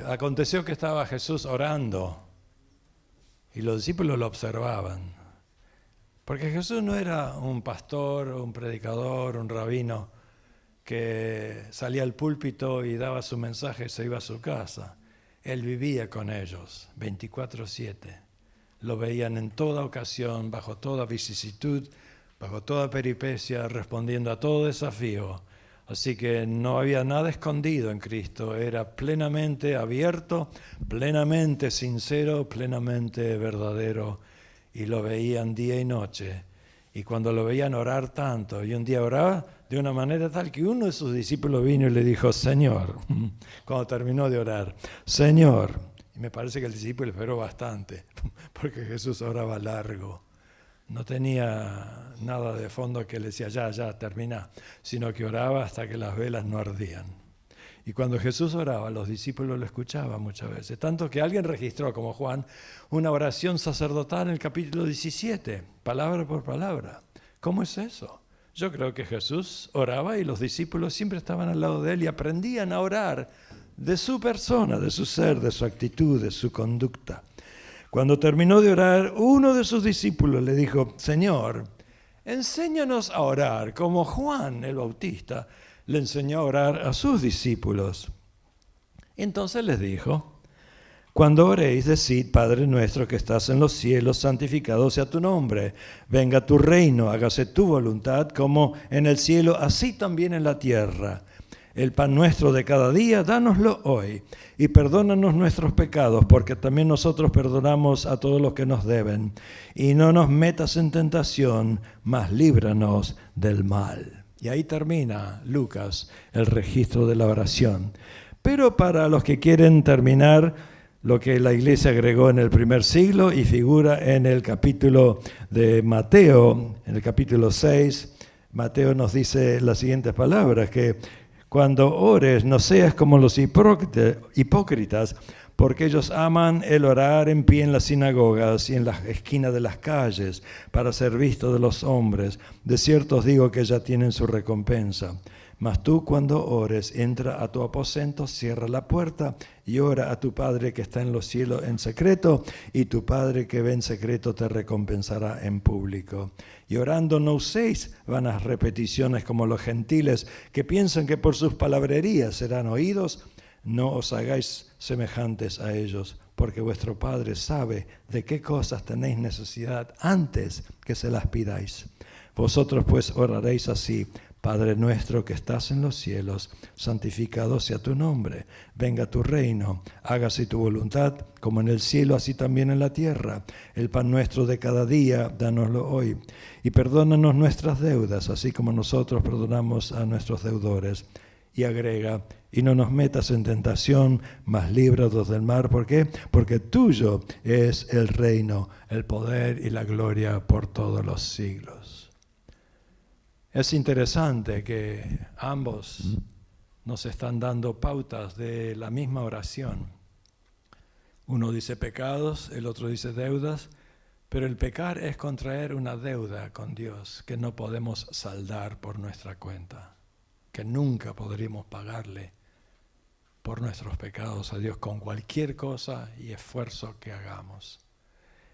aconteció que estaba Jesús orando y los discípulos lo observaban. Porque Jesús no era un pastor, un predicador, un rabino que salía al púlpito y daba su mensaje y se iba a su casa. Él vivía con ellos 24/7. Lo veían en toda ocasión, bajo toda vicisitud, bajo toda peripecia, respondiendo a todo desafío. Así que no había nada escondido en Cristo, era plenamente abierto, plenamente sincero, plenamente verdadero, y lo veían día y noche. Y cuando lo veían orar tanto, y un día oraba de una manera tal que uno de sus discípulos vino y le dijo, Señor, cuando terminó de orar, Señor, y me parece que el discípulo esperó bastante, porque Jesús oraba largo. No tenía nada de fondo que le decía, ya, termina, sino que oraba hasta que las velas no ardían. Y cuando Jesús oraba, los discípulos lo escuchaban muchas veces. Tanto que alguien registró, como Juan, una oración sacerdotal en el capítulo 17, palabra por palabra. ¿Cómo es eso? Yo creo que Jesús oraba y los discípulos siempre estaban al lado de él y aprendían a orar de su persona, de su ser, de su actitud, de su conducta. Cuando terminó de orar, uno de sus discípulos le dijo, Señor, enséñanos a orar, como Juan el Bautista le enseñó a orar a sus discípulos. Entonces les dijo, cuando oréis, decid, Padre nuestro que estás en los cielos, santificado sea tu nombre. Venga tu reino, hágase tu voluntad, como en el cielo, así también en la tierra. El pan nuestro de cada día, dánoslo hoy, y perdónanos nuestros pecados, porque también nosotros perdonamos a todos los que nos deben. Y no nos metas en tentación, mas líbranos del mal. Y ahí termina Lucas el registro de la oración. Pero para los que quieren terminar lo que la iglesia agregó en el primer siglo y figura en el capítulo de Mateo, en el capítulo 6, Mateo nos dice las siguientes palabras, que cuando ores no seas como los hipócritas, porque ellos aman el orar en pie en las sinagogas y en las esquinas de las calles para ser vistos de los hombres. De cierto os digo que ya tienen su recompensa. Mas tú cuando ores, entra a tu aposento, cierra la puerta y ora a tu Padre que está en los cielos en secreto, y tu Padre que ve en secreto te recompensará en público. Y orando no uséis vanas repeticiones como los gentiles que piensan que por sus palabrerías serán oídos. No os hagáis semejantes a ellos, porque vuestro Padre sabe de qué cosas tenéis necesidad antes que se las pidáis. Vosotros pues oraréis así: Padre nuestro que estás en los cielos, santificado sea tu nombre. Venga tu reino, hágase tu voluntad, como en el cielo, así también en la tierra. El pan nuestro de cada día, dánoslo hoy. Y perdónanos nuestras deudas, así como nosotros perdonamos a nuestros deudores. Y agrega, y no nos metas en tentación, mas líbranos del mal. ¿Por qué? Porque tuyo es el reino, el poder y la gloria por todos los siglos. Es interesante que ambos nos están dando pautas de la misma oración. Uno dice pecados, el otro dice deudas, pero el pecar es contraer una deuda con Dios que no podemos saldar por nuestra cuenta, que nunca podríamos pagarle por nuestros pecados a Dios con cualquier cosa y esfuerzo que hagamos.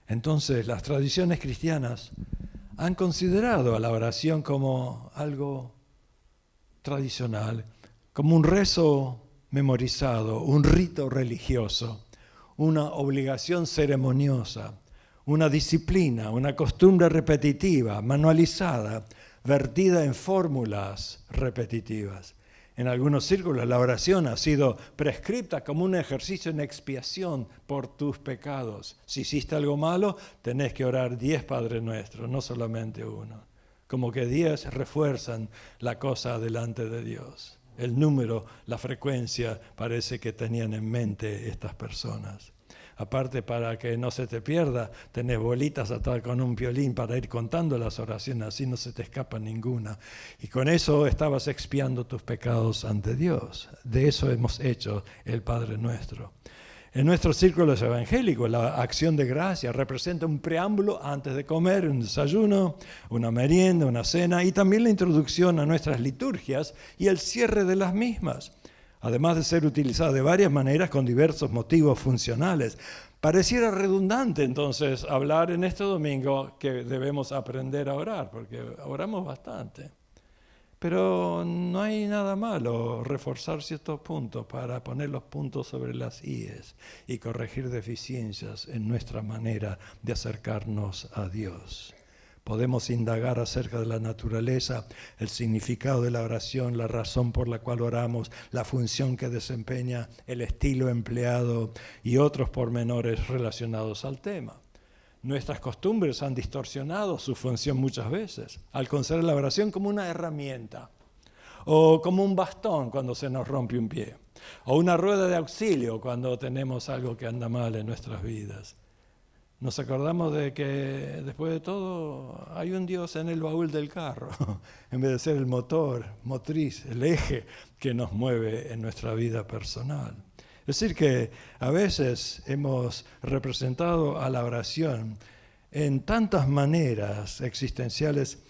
Entonces, las tradiciones cristianas han considerado a la oración como algo tradicional, como un rezo memorizado, un rito religioso, una obligación ceremoniosa, una disciplina, una costumbre repetitiva, manualizada, vertida en fórmulas repetitivas. En algunos círculos la oración ha sido prescripta como un ejercicio en expiación por tus pecados. Si hiciste algo malo, tenés que orar 10 Padre Nuestros, no solamente uno. Como que 10 refuerzan la cosa delante de Dios. El número, la frecuencia, parece que tenían en mente estas personas. Aparte, para que no se te pierda, tenés bolitas atadas con un violín para ir contando las oraciones, así no se te escapa ninguna. Y con eso estabas expiando tus pecados ante Dios. De eso hemos hecho el Padre Nuestro. En nuestros círculos evangélicos, la acción de gracia representa un preámbulo antes de comer, un desayuno, una merienda, una cena, y también la introducción a nuestras liturgias y el cierre de las mismas. además de ser utilizada de varias maneras con diversos motivos funcionales. Pareciera redundante entonces hablar en este domingo que debemos aprender a orar, porque oramos bastante. Pero no hay nada malo reforzar ciertos puntos para poner los puntos sobre las íes y corregir deficiencias en nuestra manera de acercarnos a Dios. Podemos indagar acerca de la naturaleza, el significado de la oración, la razón por la cual oramos, la función que desempeña, el estilo empleado y otros pormenores relacionados al tema. Nuestras costumbres han distorsionado su función muchas veces, al considerar la oración como una herramienta, o como un bastón cuando se nos rompe un pie, o una rueda de auxilio cuando tenemos algo que anda mal en nuestras vidas. Nos acordamos de que, después de todo, hay un Dios en el baúl del carro, en vez de ser el motor, motriz, el eje que nos mueve en nuestra vida personal. Es decir, que a veces hemos representado a la oración en tantas maneras existenciales,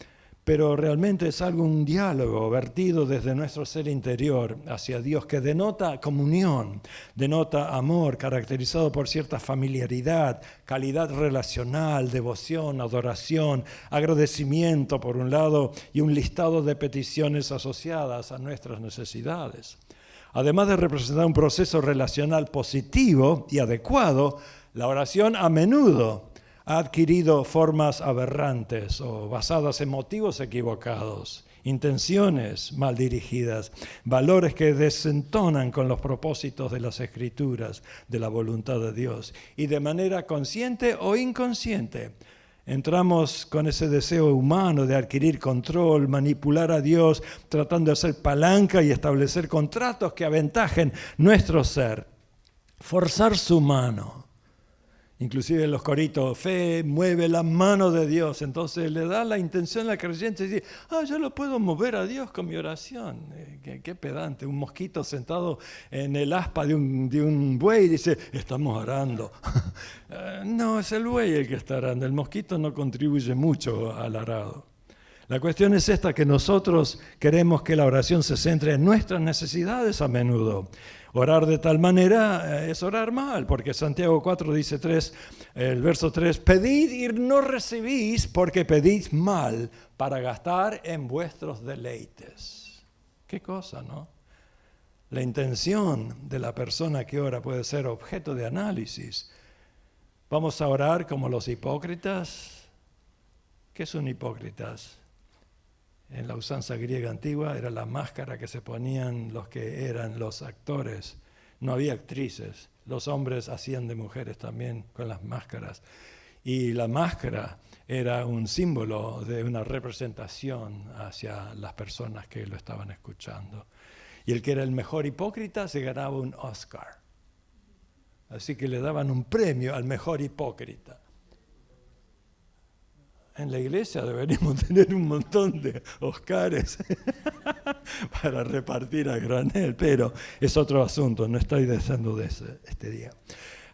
pero realmente es un diálogo vertido desde nuestro ser interior hacia Dios que denota comunión, denota amor, caracterizado por cierta familiaridad, calidad relacional, devoción, adoración, agradecimiento por un lado y un listado de peticiones asociadas a nuestras necesidades. Además de representar un proceso relacional positivo y adecuado, la oración a menudo ha adquirido formas aberrantes o basadas en motivos equivocados, intenciones mal dirigidas, valores que desentonan con los propósitos de las Escrituras, de la voluntad de Dios. Y de manera consciente o inconsciente, entramos con ese deseo humano de adquirir control, manipular a Dios, tratando de hacer palanca y establecer contratos que aventajen nuestro ser, forzar su mano. Inclusive en los coritos, fe mueve la mano de Dios, entonces le da la intención al creyente de decir, yo lo puedo mover a Dios con mi oración. Qué pedante, un mosquito sentado en el aspa de un buey y dice, estamos arando. No, es el buey el que está arando, el mosquito no contribuye mucho al arado. La cuestión es esta, que nosotros queremos que la oración se centre en nuestras necesidades a menudo. Orar de tal manera es orar mal, porque Santiago 4 dice el verso 3, pedid y no recibís porque pedís mal para gastar en vuestros deleites. Qué cosa, ¿no? La intención de la persona que ora puede ser objeto de análisis. Vamos a orar como los hipócritas. ¿Qué son hipócritas? En la usanza griega antigua era la máscara que se ponían los que eran los actores. No había actrices. Los hombres hacían de mujeres también con las máscaras. Y la máscara era un símbolo de una representación hacia las personas que lo estaban escuchando. Y el que era el mejor hipócrita se ganaba un Oscar. Así que le daban un premio al mejor hipócrita. En la iglesia deberíamos tener un montón de Oscars para repartir a granel, pero es otro asunto, no estoy deseando de este día.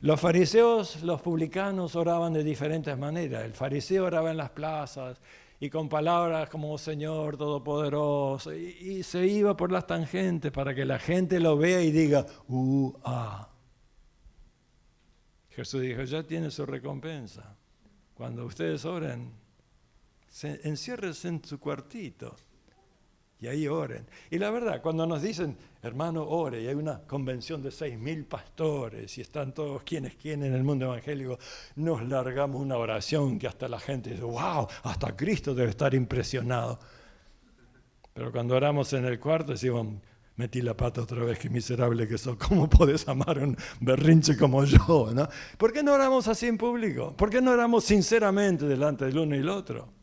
Los fariseos, los publicanos oraban de diferentes maneras. El fariseo oraba en las plazas y con palabras como Señor Todopoderoso, y se iba por las tangentes para que la gente lo vea y diga, Jesús dijo, ya tiene su recompensa. Cuando ustedes oren, enciérrense en su cuartito y ahí oren. Y la verdad, cuando nos dicen, hermano, ore, y hay una convención de 6.000 pastores y están todos quienes en el mundo evangélico, nos largamos una oración que hasta la gente dice, wow, hasta Cristo debe estar impresionado. Pero cuando oramos en el cuarto decimos, metí la pata otra vez, qué miserable que sos, ¿cómo podés amar a un berrinche como yo? ¿No? ¿Por qué no oramos así en público? ¿Por qué no oramos sinceramente delante del uno y el otro?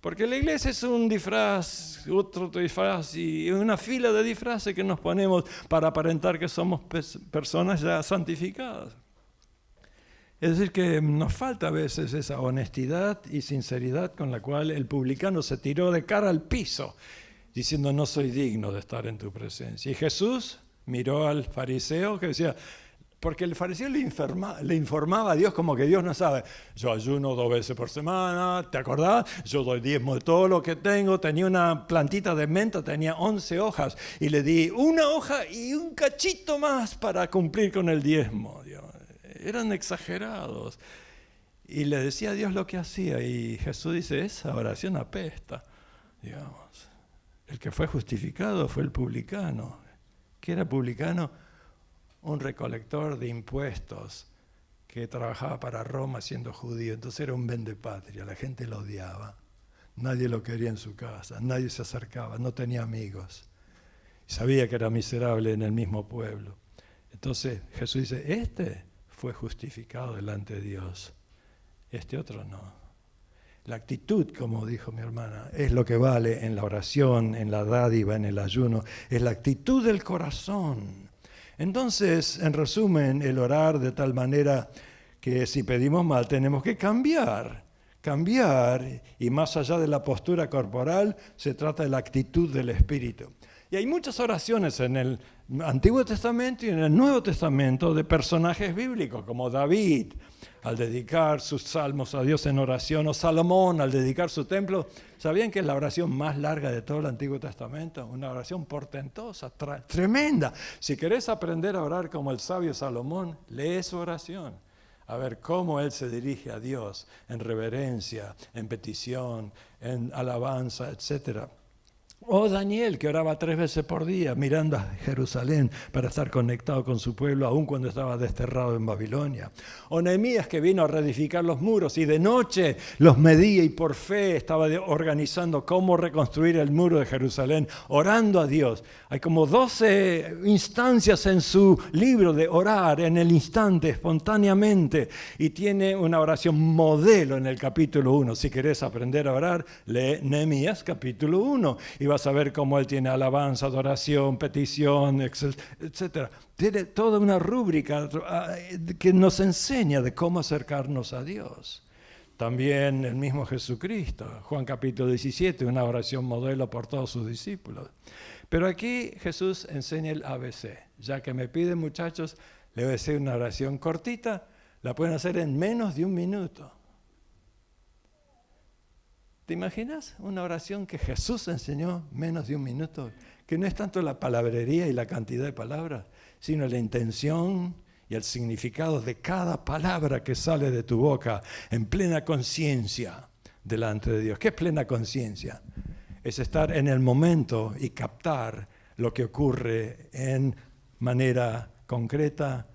Porque la iglesia es un disfraz, otro disfraz y una fila de disfraces que nos ponemos para aparentar que somos personas ya santificadas. Es decir, que nos falta a veces esa honestidad y sinceridad con la cual el publicano se tiró de cara al piso, diciendo, no soy digno de estar en tu presencia. Y Jesús miró al fariseo que decía, Porque el fariseo le informaba a Dios como que Dios no sabe. Yo ayuno 2 veces por semana, ¿te acordás? Yo doy diezmo de todo lo que tengo. Tenía una plantita de menta, tenía 11 hojas y le di una hoja y un cachito más para cumplir con el diezmo. Eran exagerados. Y le decía a Dios lo que hacía y Jesús dice, esa oración apesta, digamos. El que fue justificado fue el publicano. ¿Qué era publicano? Un recolector de impuestos que trabajaba para Roma siendo judío. Entonces era un vendepatria, la gente lo odiaba. Nadie lo quería en su casa, nadie se acercaba, no tenía amigos. Sabía que era miserable en el mismo pueblo. Entonces Jesús dice, este fue justificado delante de Dios, este otro no. La actitud, como dijo mi hermana, es lo que vale en la oración, en la dádiva, en el ayuno. Es la actitud del corazón. Entonces, en resumen, el orar de tal manera que si pedimos mal tenemos que cambiar, y más allá de la postura corporal, se trata de la actitud del espíritu. Y hay muchas oraciones en el Antiguo Testamento y en el Nuevo Testamento de personajes bíblicos, como David, al dedicar sus salmos a Dios en oración, o Salomón, al dedicar su templo. ¿Sabían que es la oración más larga de todo el Antiguo Testamento? Una oración portentosa, tremenda. Si querés aprender a orar como el sabio Salomón, lee su oración. A ver cómo él se dirige a Dios en reverencia, en petición, en alabanza, etc. O Daniel, que oraba 3 veces por día, mirando a Jerusalén para estar conectado con su pueblo, aun cuando estaba desterrado en Babilonia. O Nehemías, que vino a reedificar los muros y de noche los medía y por fe estaba organizando cómo reconstruir el muro de Jerusalén, orando a Dios. Hay como 12 instancias en su libro de orar en el instante, espontáneamente, y tiene una oración modelo en el capítulo 1. Si querés aprender a orar, lee Nehemías capítulo 1 y vas a ver cómo él tiene alabanza, adoración, petición, etc. Tiene toda una rúbrica que nos enseña de cómo acercarnos a Dios. También el mismo Jesucristo, Juan capítulo 17, una oración modelo por todos sus discípulos. Pero aquí Jesús enseña el ABC. Ya que me piden, muchachos, le voy a decir una oración cortita, la pueden hacer en menos de 1 minuto. ¿Te imaginas una oración que Jesús enseñó menos de 1 minuto? Que no es tanto la palabrería y la cantidad de palabras, sino la intención y el significado de cada palabra que sale de tu boca en plena conciencia delante de Dios. ¿Qué es plena conciencia? Es estar en el momento y captar lo que ocurre en manera concreta,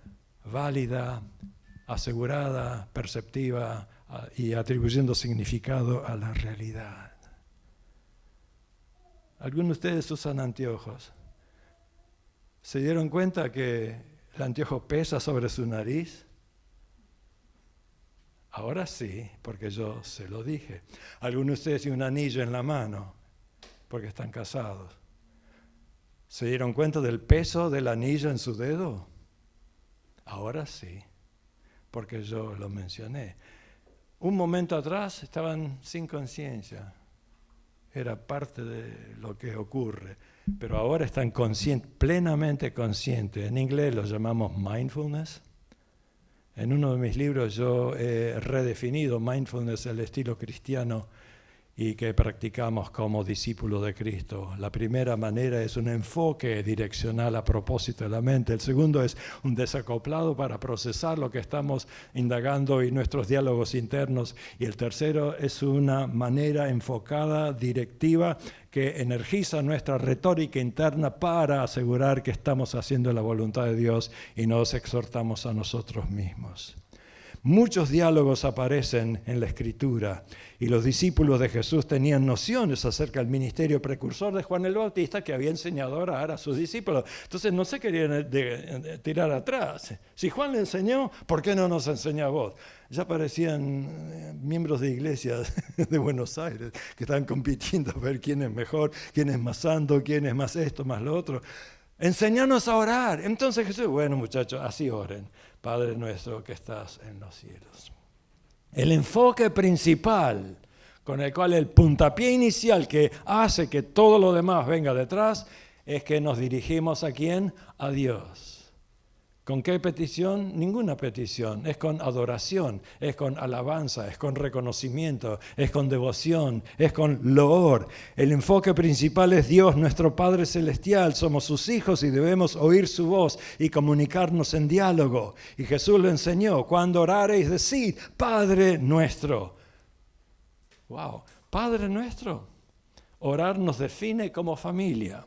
válida, asegurada, perceptiva, y atribuyendo significado a la realidad. ¿Algunos de ustedes usan anteojos? ¿Se dieron cuenta que el anteojo pesa sobre su nariz? Ahora sí, porque yo se lo dije. ¿Algunos de ustedes tienen un anillo en la mano porque están casados? ¿Se dieron cuenta del peso del anillo en su dedo? Ahora sí, porque yo lo mencioné. Un momento atrás estaban sin conciencia, era parte de lo que ocurre, pero ahora están plenamente conscientes. En inglés lo llamamos mindfulness. En uno de mis libros yo he redefinido mindfulness, el estilo cristiano y que practicamos como discípulos de Cristo. La primera manera es un enfoque direccional a propósito de la mente. El segundo es un desacoplado para procesar lo que estamos indagando y nuestros diálogos internos. Y el tercero es una manera enfocada, directiva, que energiza nuestra retórica interna para asegurar que estamos haciendo la voluntad de Dios y nos exhortamos a nosotros mismos. Muchos diálogos aparecen en la Escritura y los discípulos de Jesús tenían nociones acerca del ministerio precursor de Juan el Bautista que había enseñado a orar a sus discípulos. Entonces no se querían tirar atrás. Si Juan le enseñó, ¿por qué no nos enseña a vos? Ya aparecían miembros de iglesias de Buenos Aires que estaban compitiendo a ver quién es mejor, quién es más santo, quién es más esto, más lo otro. Enséñanos a orar. Entonces Jesús, bueno muchachos, así oren. Padre nuestro que estás en los cielos. El enfoque principal con el cual el puntapié inicial que hace que todo lo demás venga detrás es que nos dirigimos ¿a quién? A Dios. ¿Con qué petición? Ninguna petición. Es con adoración, es con alabanza, es con reconocimiento, es con devoción, es con loor. El enfoque principal es Dios, nuestro Padre Celestial. Somos sus hijos y debemos oír su voz y comunicarnos en diálogo. Y Jesús lo enseñó. Cuando orareis, decid, Padre nuestro. ¡Wow! Padre nuestro. Orar nos define como familia.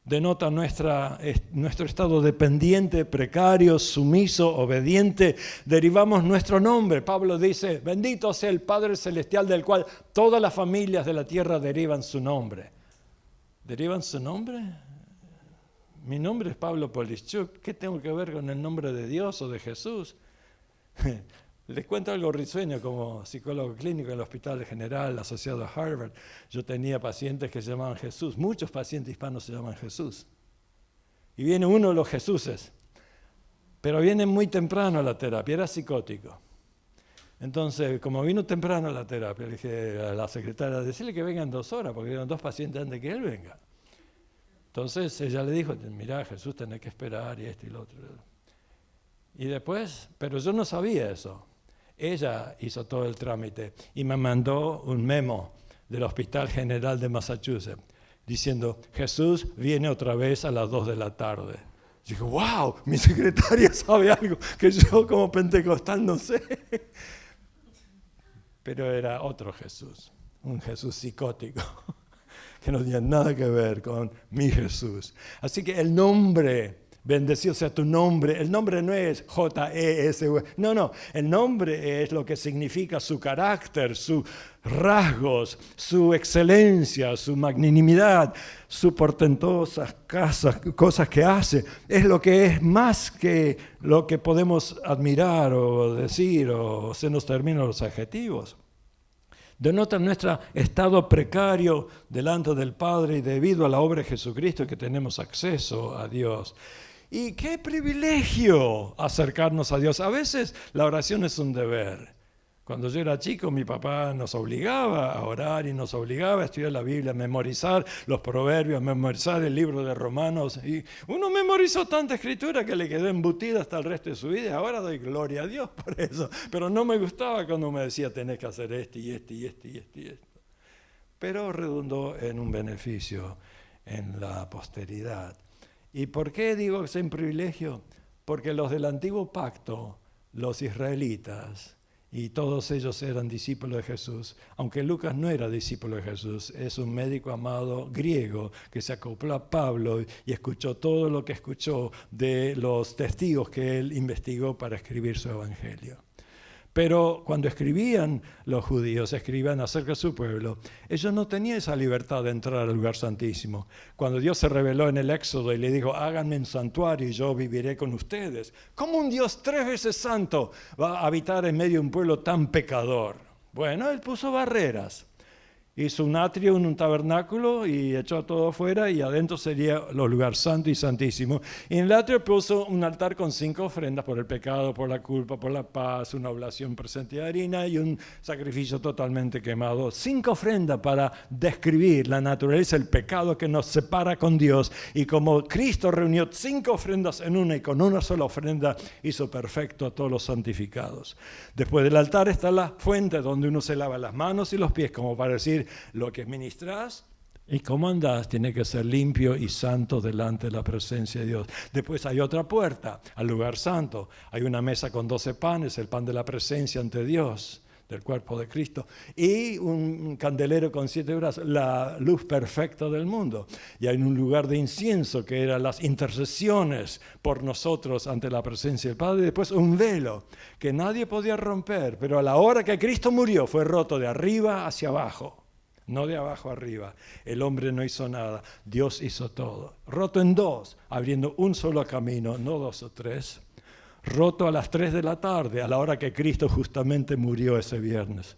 Denota nuestro estado dependiente, precario, sumiso, obediente. Derivamos nuestro nombre. Pablo dice, bendito sea el Padre Celestial del cual todas las familias de la tierra derivan su nombre. ¿Derivan su nombre? Mi nombre es Pablo Polischuk. ¿Qué tengo que ver con el nombre de Dios o de Jesús? Les cuento algo risueño como psicólogo clínico en el Hospital General asociado a Harvard. Yo tenía pacientes que se llamaban Jesús. Muchos pacientes hispanos se llaman Jesús. Y viene uno de los Jesuses, pero viene muy temprano a la terapia, era psicótico. Entonces, como vino temprano a la terapia, le dije a la secretaria, decirle que vengan 2 horas, porque eran 2 pacientes antes que él venga. Entonces ella le dijo, mirá Jesús, tenés que esperar y esto y lo otro. Y después, pero yo no sabía eso. Ella hizo todo el trámite y me mandó un memo del Hospital General de Massachusetts diciendo, Jesús viene otra vez a las 2 de la tarde. Y dije, wow, mi secretaria sabe algo que yo como pentecostal no sé. Pero era otro Jesús, un Jesús psicótico, que no tenía nada que ver con mi Jesús. Así que el nombre... Bendecido sea tu nombre. El nombre no es J-E-S-U. No. El nombre es lo que significa su carácter, sus rasgos, su excelencia, su magnanimidad, sus portentosas cosas que hace. Es lo que es más que lo que podemos admirar o decir o se nos terminan los adjetivos. Denota nuestro estado precario delante del Padre y debido a la obra de Jesucristo que tenemos acceso a Dios. Y qué privilegio acercarnos a Dios. A veces la oración es un deber. Cuando yo era chico, mi papá nos obligaba a orar y nos obligaba a estudiar la Biblia, a memorizar los proverbios, a memorizar el libro de Romanos. Y uno memorizó tanta escritura que le quedó embutida hasta el resto de su vida. Ahora doy gloria a Dios por eso. Pero no me gustaba cuando me decía, tenés que hacer esto y esto y esto y esto y esto. Pero redundó en un beneficio en la posteridad. ¿Y por qué digo que es un privilegio? Porque los del antiguo pacto, los israelitas, y todos ellos eran discípulos de Jesús, aunque Lucas no era discípulo de Jesús, es un médico amado griego que se acopló a Pablo y escuchó todo lo que escuchó de los testigos que él investigó para escribir su evangelio. Pero cuando escribían los judíos, escribían acerca de su pueblo, ellos no tenían esa libertad de entrar al lugar santísimo. Cuando Dios se reveló en el Éxodo y le dijo, háganme un santuario y yo viviré con ustedes. ¿Cómo un Dios 3 veces santo va a habitar en medio de un pueblo tan pecador? Bueno, él puso barreras. Hizo un atrio, un tabernáculo y echó todo afuera y adentro sería los lugares santo y santísimo. Y en el atrio puso un altar con 5 ofrendas por el pecado, por la culpa, por la paz, una oblación presente de harina y un sacrificio totalmente quemado. 5 ofrendas para describir la naturaleza, el pecado que nos separa con Dios. Y como Cristo reunió 5 ofrendas en una y con una sola ofrenda hizo perfecto a todos los santificados. Después del altar está la fuente donde uno se lava las manos y los pies, como para decir, lo que ministras y cómo andás tiene que ser limpio y santo delante de la presencia de Dios. Después hay otra puerta al lugar santo. Hay una mesa con 12 panes, el pan de la presencia ante Dios, del cuerpo de Cristo, y un candelero con 7 brazos, la luz perfecta del mundo. Y hay un lugar de incienso que eran las intercesiones por nosotros ante la presencia del Padre. Y después un velo que nadie podía romper, pero a la hora que Cristo murió fue roto de arriba hacia abajo. No de abajo arriba. El hombre no hizo nada. Dios hizo todo. Roto en 2, abriendo un solo camino, no 2 o 3. Roto a las 3 de la tarde, a la hora que Cristo justamente murió ese viernes.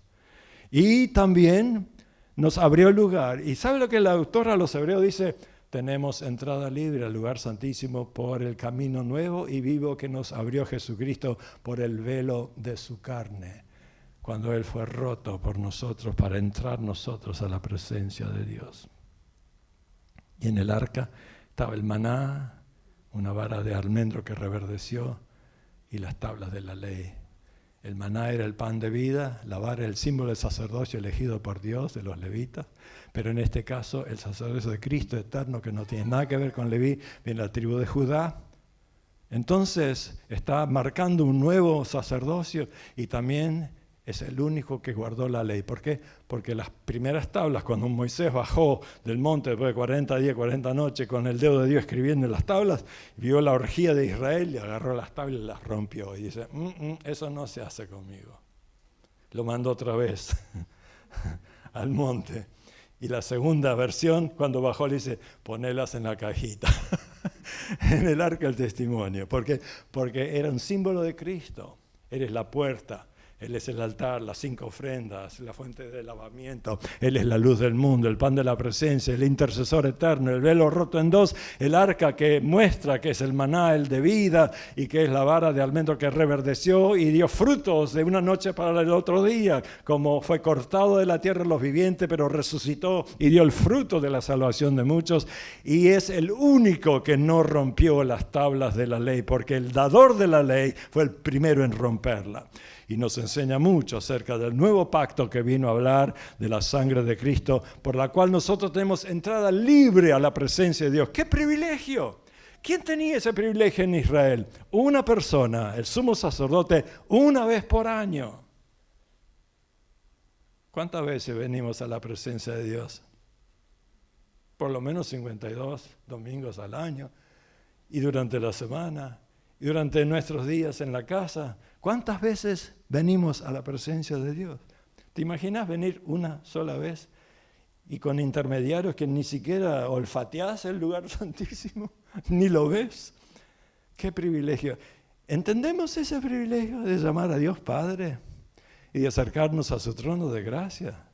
Y también nos abrió el lugar. ¿Y sabe lo que el autor a los hebreos dice? Tenemos entrada libre al lugar santísimo por el camino nuevo y vivo que nos abrió Jesucristo por el velo de su carne, cuando Él fue roto por nosotros para entrar nosotros a la presencia de Dios. Y en el arca estaba el maná, una vara de almendro que reverdeció y las tablas de la ley. El maná era el pan de vida, la vara era el símbolo del sacerdocio elegido por Dios, de los levitas, pero en este caso el sacerdocio de Cristo eterno, que no tiene nada que ver con Leví, viene de la tribu de Judá. Entonces está marcando un nuevo sacerdocio y también es el único que guardó la ley. ¿Por qué? Porque las primeras tablas, cuando Moisés bajó del monte después de 40 días, 40 noches, con el dedo de Dios escribiendo en las tablas, vio la orgía de Israel y agarró las tablas y las rompió. Y dice, eso no se hace conmigo. Lo mandó otra vez al monte. Y la segunda versión, cuando bajó, le dice, ponelas en la cajita, en el arca del testimonio. Porque era un símbolo de Cristo. Eres la puerta. Él es el altar, las 5 ofrendas, la fuente de lavamiento. Él es la luz del mundo, el pan de la presencia, el intercesor eterno, el velo roto en dos, el arca que muestra que es el maná, el de vida, y que es la vara de almendro que reverdeció y dio frutos de una noche para el otro día, como fue cortado de la tierra los vivientes, pero resucitó y dio el fruto de la salvación de muchos. Y es el único que no rompió las tablas de la ley, porque el dador de la ley fue el primero en romperla. Y nos enseña mucho acerca del nuevo pacto que vino a hablar de la sangre de Cristo, por la cual nosotros tenemos entrada libre a la presencia de Dios. ¡Qué privilegio! ¿Quién tenía ese privilegio en Israel? Una persona, el sumo sacerdote, una vez por año. ¿Cuántas veces venimos a la presencia de Dios? Por lo menos 52 domingos al año, y durante la semana, y durante nuestros días en la casa. ¿Cuántas veces venimos a la presencia de Dios? ¿Te imaginas venir una sola vez y con intermediarios que ni siquiera olfateás el lugar santísimo, ni lo ves? ¡Qué privilegio! ¿Entendemos ese privilegio de llamar a Dios Padre y de acercarnos a su trono de gracia?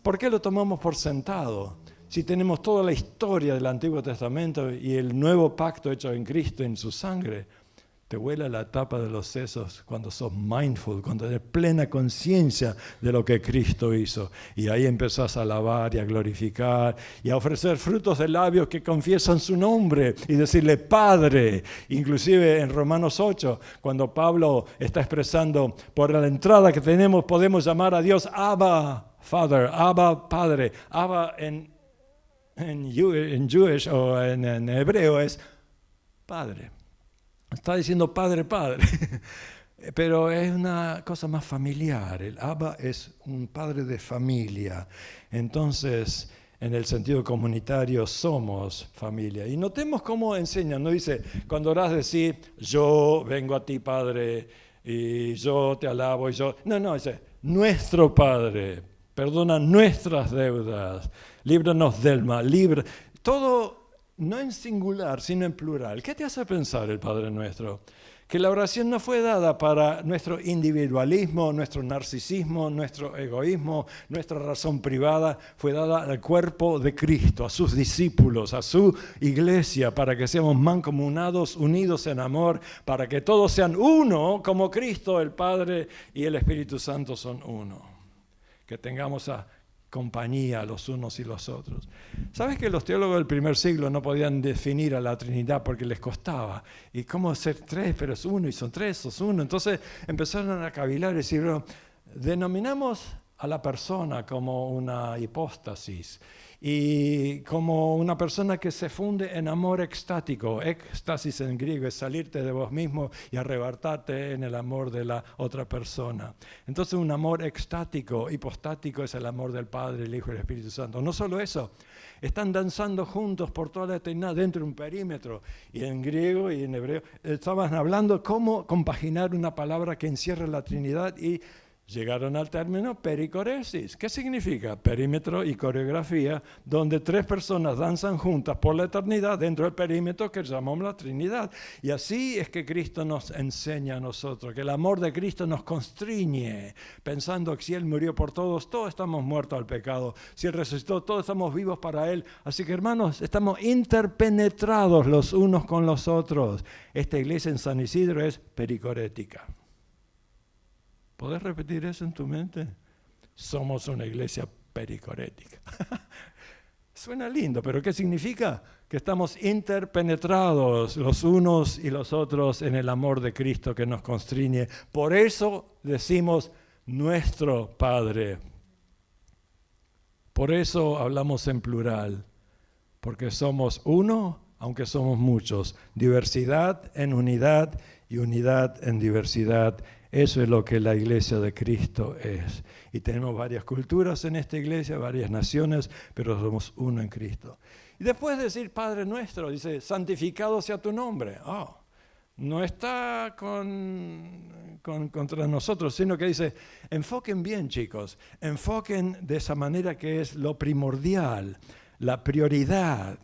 ¿Por qué lo tomamos por sentado? Si tenemos toda la historia del Antiguo Testamento y el nuevo pacto hecho en Cristo, en su sangre, te vuela la tapa de los sesos cuando sos mindful, cuando tenés plena conciencia de lo que Cristo hizo. Y ahí empezás a alabar y a glorificar y a ofrecer frutos de labios que confiesan su nombre y decirle Padre. Inclusive en Romanos 8, cuando Pablo está expresando por la entrada que tenemos, podemos llamar a Dios Abba Father, Abba Padre. Abba en Jewish o en hebreo es Padre. Está diciendo Padre, Padre, pero es una cosa más familiar. El Abba es un padre de familia. Entonces, en el sentido comunitario, somos familia. Y notemos cómo enseñan. No dice, cuando orás decir, yo vengo a ti, Padre, y yo te alabo, y yo... No, dice, nuestro Padre, perdona nuestras deudas, líbranos del mal, todo... No en singular, sino en plural. ¿Qué te hace pensar el Padre Nuestro? Que la oración no fue dada para nuestro individualismo, nuestro narcisismo, nuestro egoísmo, nuestra razón privada. Fue dada al cuerpo de Cristo, a sus discípulos, a su iglesia, para que seamos mancomunados, unidos en amor, para que todos sean uno, como Cristo, el Padre y el Espíritu Santo son uno. Que tengamos compañía los unos y los otros. ¿Sabes que los teólogos del primer siglo no podían definir a la Trinidad porque les costaba? ¿Y cómo ser tres, pero es uno, y son tres, sos uno? Entonces empezaron a cavilar y decir, denominamos a la persona como una hipóstasis y como una persona que se funde en amor extático. Éxtasis en griego es salirte de vos mismo y arrebatarte en el amor de la otra persona. Entonces un amor extático, hipostático, es el amor del Padre, el Hijo y el Espíritu Santo. No solo eso, están danzando juntos por toda la eternidad dentro de un perímetro. Y en griego y en hebreo estaban hablando cómo compaginar una palabra que encierra la Trinidad y llegaron al término pericoresis. ¿Qué significa? Perímetro y coreografía, donde tres personas danzan juntas por la eternidad dentro del perímetro que llamamos la Trinidad. Y así es que Cristo nos enseña a nosotros, que el amor de Cristo nos constriñe, pensando que si Él murió por todos, todos estamos muertos al pecado. Si Él resucitó, todos estamos vivos para Él. Así que, hermanos, estamos interpenetrados los unos con los otros. Esta iglesia en San Isidro es pericorética. ¿Podés repetir eso en tu mente? Somos una iglesia pericorética. Suena lindo, pero ¿qué significa? Que estamos interpenetrados los unos y los otros en el amor de Cristo que nos constriñe. Por eso decimos nuestro Padre. Por eso hablamos en plural, porque somos uno, aunque somos muchos. Diversidad en unidad y unidad en diversidad. Eso es lo que la iglesia de Cristo es. Y tenemos varias culturas en esta iglesia, varias naciones, pero somos uno en Cristo. Y después de decir Padre nuestro, dice, santificado sea tu nombre. No está contra nosotros, sino que dice, enfoquen bien, chicos, enfoquen de esa manera que es lo primordial, la prioridad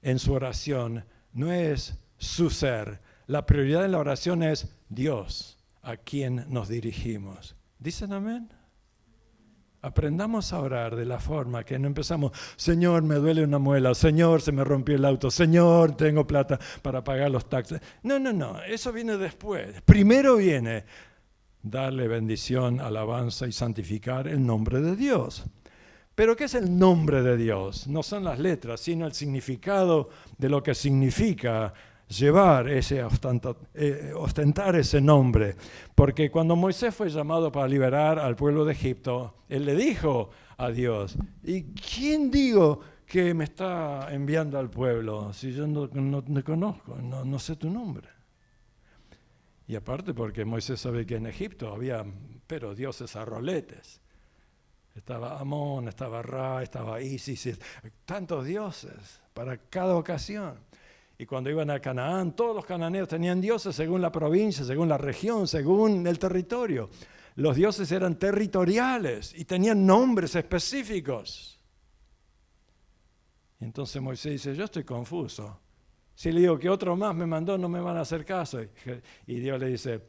en su oración no es su ser, la prioridad en la oración es Dios, a quien nos dirigimos. ¿Dicen amén? Aprendamos a orar de la forma que no empezamos, Señor, me duele una muela, Señor, se me rompió el auto, Señor, tengo plata para pagar los taxes. No, eso viene después. Primero viene darle bendición, alabanza y santificar el nombre de Dios. Pero ¿qué es el nombre de Dios? No son las letras, sino el significado de lo que significa llevar ostentar ese nombre. Porque cuando Moisés fue llamado para liberar al pueblo de Egipto, él le dijo a Dios, ¿y quién digo que me está enviando al pueblo si yo no te conozco, no sé tu nombre? Y aparte porque Moisés sabe que en Egipto había, pero dioses a roletes. Estaba Amón, estaba Ra, estaba Isis, tantos dioses para cada ocasión. Y cuando iban a Canaán, todos los cananeos tenían dioses según la provincia, según la región, según el territorio. Los dioses eran territoriales y tenían nombres específicos. Y entonces Moisés dice, yo estoy confuso. Si le digo que otro más me mandó, no me van a hacer caso. Y Dios le dice,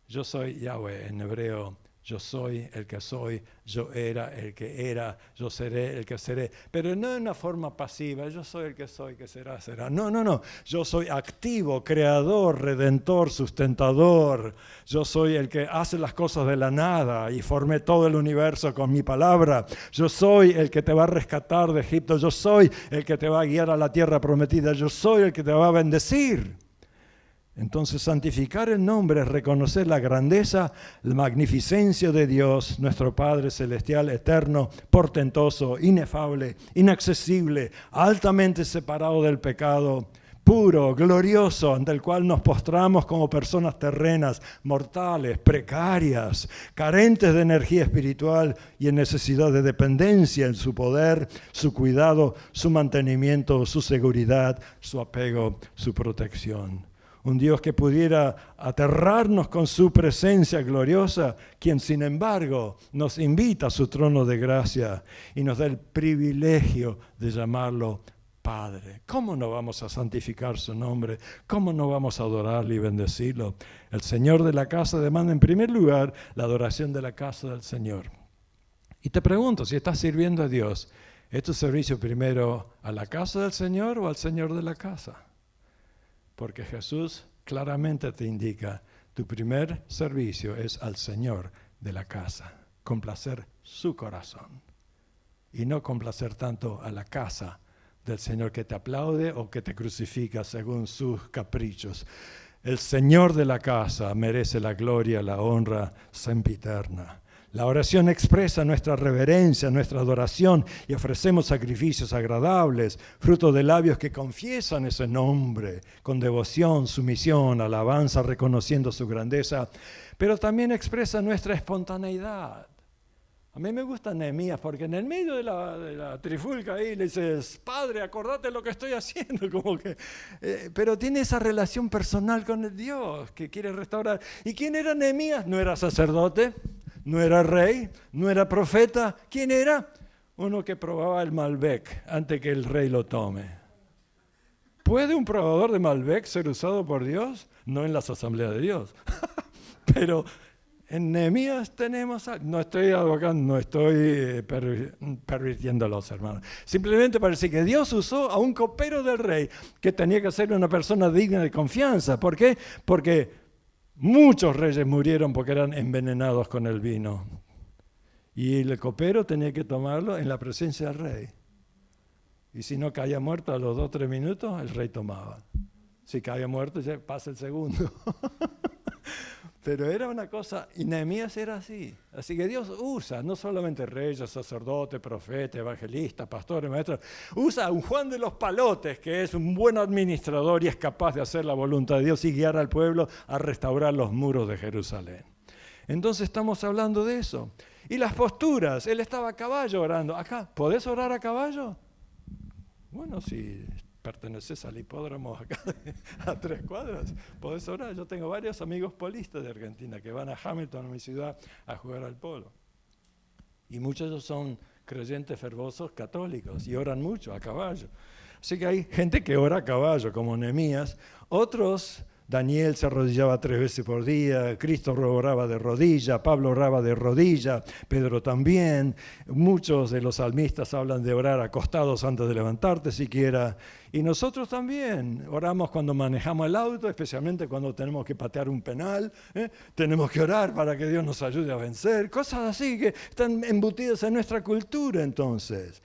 yo soy Yahweh, en hebreo. Yo soy el que soy, yo era el que era, yo seré el que seré. Pero no en una forma pasiva, yo soy el que soy, que será, será. No. Yo soy activo, creador, redentor, sustentador. Yo soy el que hace las cosas de la nada y formé todo el universo con mi palabra. Yo soy el que te va a rescatar de Egipto. Yo soy el que te va a guiar a la tierra prometida. Yo soy el que te va a bendecir. Entonces, santificar el nombre es reconocer la grandeza, la magnificencia de Dios, nuestro Padre Celestial, eterno, portentoso, inefable, inaccesible, altamente separado del pecado, puro, glorioso, ante el cual nos postramos como personas terrenas, mortales, precarias, carentes de energía espiritual y en necesidad de dependencia en su poder, su cuidado, su mantenimiento, su seguridad, su apego, su protección. Un Dios que pudiera aterrarnos con su presencia gloriosa, quien sin embargo nos invita a su trono de gracia y nos da el privilegio de llamarlo Padre. ¿Cómo no vamos a santificar su nombre? ¿Cómo no vamos a adorarle y bendecirlo? El Señor de la casa demanda en primer lugar la adoración de la casa del Señor. Y te pregunto, si estás sirviendo a Dios, ¿es tu servicio primero a la casa del Señor o al Señor de la casa? Porque Jesús claramente te indica, tu primer servicio es al Señor de la casa, complacer su corazón y no complacer tanto a la casa del Señor que te aplaude o que te crucifica según sus caprichos. El Señor de la casa merece la gloria, la honra sempiterna. La oración expresa nuestra reverencia, nuestra adoración y ofrecemos sacrificios agradables, fruto de labios que confiesan ese nombre con devoción, sumisión, alabanza, reconociendo su grandeza, pero también expresa nuestra espontaneidad. A mí me gusta Nehemías porque en el medio de la trifulca ahí le dices, Padre, acordate lo que estoy haciendo, pero tiene esa relación personal con el Dios que quiere restaurar. ¿Y quién era Nehemías? No era sacerdote. No era rey, no era profeta. ¿Quién era? Uno que probaba el Malbec antes que el rey lo tome. ¿Puede un probador de Malbec ser usado por Dios? No en las asambleas de Dios. Pero en Nehemías tenemos... No estoy abogando, no estoy pervirtiéndolos, hermanos. Simplemente parece que Dios usó a un copero del rey que tenía que ser una persona digna de confianza. ¿Por qué? Porque muchos reyes murieron porque eran envenenados con el vino. Y el copero tenía que tomarlo en la presencia del rey. Y si no caía muerto a los 2 o 3 minutos, el rey tomaba. Si caía muerto, ya pasa el segundo. Pero era una cosa, y Nehemías era así. Así que Dios usa, no solamente reyes, sacerdotes, profetas, evangelistas, pastores, maestros, usa a un Juan de los Palotes, que es un buen administrador y es capaz de hacer la voluntad de Dios y guiar al pueblo a restaurar los muros de Jerusalén. Entonces estamos hablando de eso. Y las posturas, él estaba a caballo orando. Acá, ¿podés orar a caballo? Bueno, si perteneces al hipódromo acá a 3 cuadras, podés orar. Yo tengo varios amigos polistas de Argentina que van a Hamilton, a mi ciudad, a jugar al polo. Y muchos de ellos son creyentes fervorosos católicos y oran mucho a caballo. Así que hay gente que ora a caballo, como Nehemías. Otros, Daniel se arrodillaba 3 veces por día, Cristo oraba de rodilla, Pablo oraba de rodilla, Pedro también. Muchos de los salmistas hablan de orar acostados antes de levantarte siquiera. Y nosotros también oramos cuando manejamos el auto, especialmente cuando tenemos que patear un penal. Tenemos que orar para que Dios nos ayude a vencer. Cosas así que están embutidas en nuestra cultura entonces.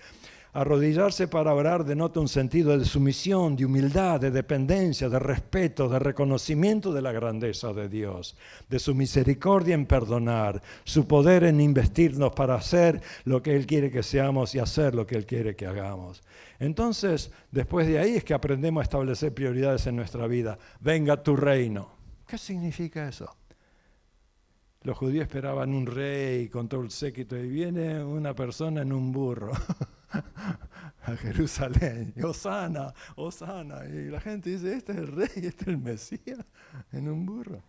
Arrodillarse para orar denota un sentido de sumisión, de humildad, de dependencia, de respeto, de reconocimiento de la grandeza de Dios, de su misericordia en perdonar, su poder en investirnos para hacer lo que Él quiere que seamos y hacer lo que Él quiere que hagamos. Entonces, después de ahí es que aprendemos a establecer prioridades en nuestra vida. Venga tu reino. ¿Qué significa eso? Los judíos esperaban un rey con todo el séquito y viene una persona en un burro a Jerusalén. Hosana, Hosana. Y la gente dice, este es el rey, este es el Mesías, en un burro.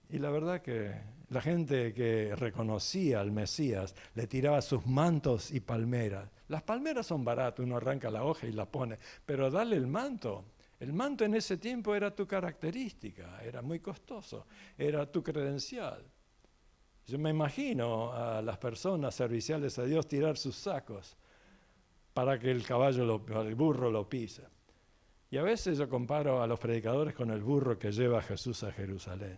Y la verdad que la gente que reconocía al Mesías le tiraba sus mantos y palmeras. Las palmeras son baratas, uno arranca la hoja y la pone, pero dale el manto. El manto en ese tiempo era tu característica, era muy costoso, era tu credencial. Yo me imagino a las personas serviciales a Dios tirar sus sacos para que el burro lo pise. Y a veces yo comparo a los predicadores con el burro que lleva a Jesús a Jerusalén.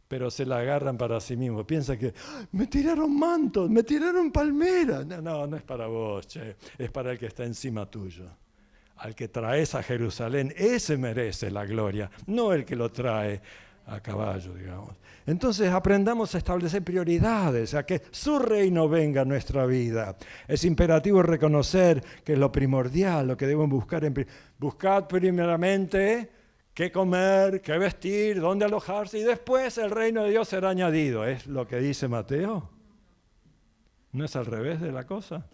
Pero se la agarran para sí mismos. Piensan que me tiraron mantos, me tiraron palmeras. No es para vos, che, es para el que está encima tuyo. Al que traes a Jerusalén, ese merece la gloria, no el que lo trae a caballo, digamos. Entonces aprendamos a establecer prioridades, a que su reino venga a nuestra vida. Es imperativo reconocer que es lo primordial, lo que debemos buscar. Buscad primeramente qué comer, qué vestir, dónde alojarse, y después el reino de Dios será añadido. ¿Es lo que dice Mateo? ¿No es al revés de la cosa?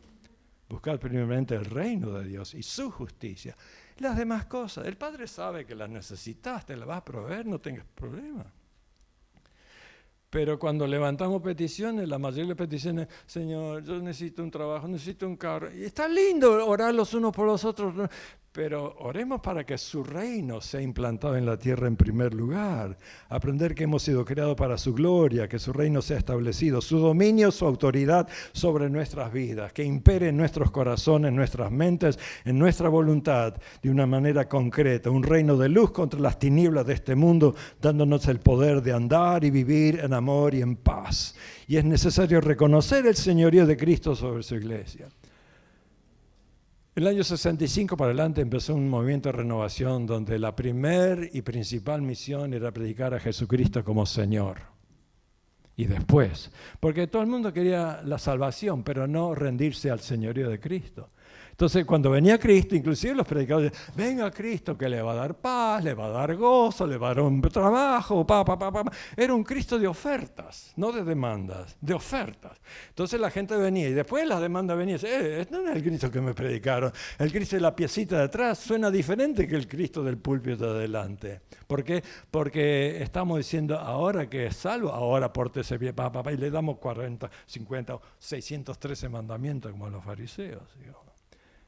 Buscad primeramente el reino de Dios y su justicia. Las demás cosas, el Padre sabe que las necesitas, te las vas a proveer, no tengas problema. Pero cuando levantamos peticiones, la mayoría de las peticiones, Señor, yo necesito un trabajo, necesito un carro. Y está lindo orar los unos por los otros, pero oremos para que su reino sea implantado en la tierra en primer lugar. Aprender que hemos sido creados para su gloria, que su reino sea establecido, su dominio, su autoridad sobre nuestras vidas, que impere en nuestros corazones, en nuestras mentes, en nuestra voluntad, de una manera concreta. Un reino de luz contra las tinieblas de este mundo, dándonos el poder de andar y vivir en amor y en paz. Y es necesario reconocer el señorío de Cristo sobre su iglesia. El año 65 para adelante empezó un movimiento de renovación donde la primer y principal misión era predicar a Jesucristo como Señor. Y después, porque todo el mundo quería la salvación, pero no rendirse al señorío de Cristo. Entonces, cuando venía Cristo, inclusive los predicadores decían, venga Cristo que le va a dar paz, le va a dar gozo, le va a dar un trabajo, Era un Cristo de ofertas, no de demandas, de ofertas. Entonces la gente venía y después las demandas venían, este no es el Cristo que me predicaron, el Cristo de la piecita de atrás suena diferente que el Cristo del púlpito de adelante. ¿Por qué? Porque estamos diciendo, ahora que es salvo, ahora pórtese bien, y le damos 40, 50, 613 mandamientos como los fariseos, digamos.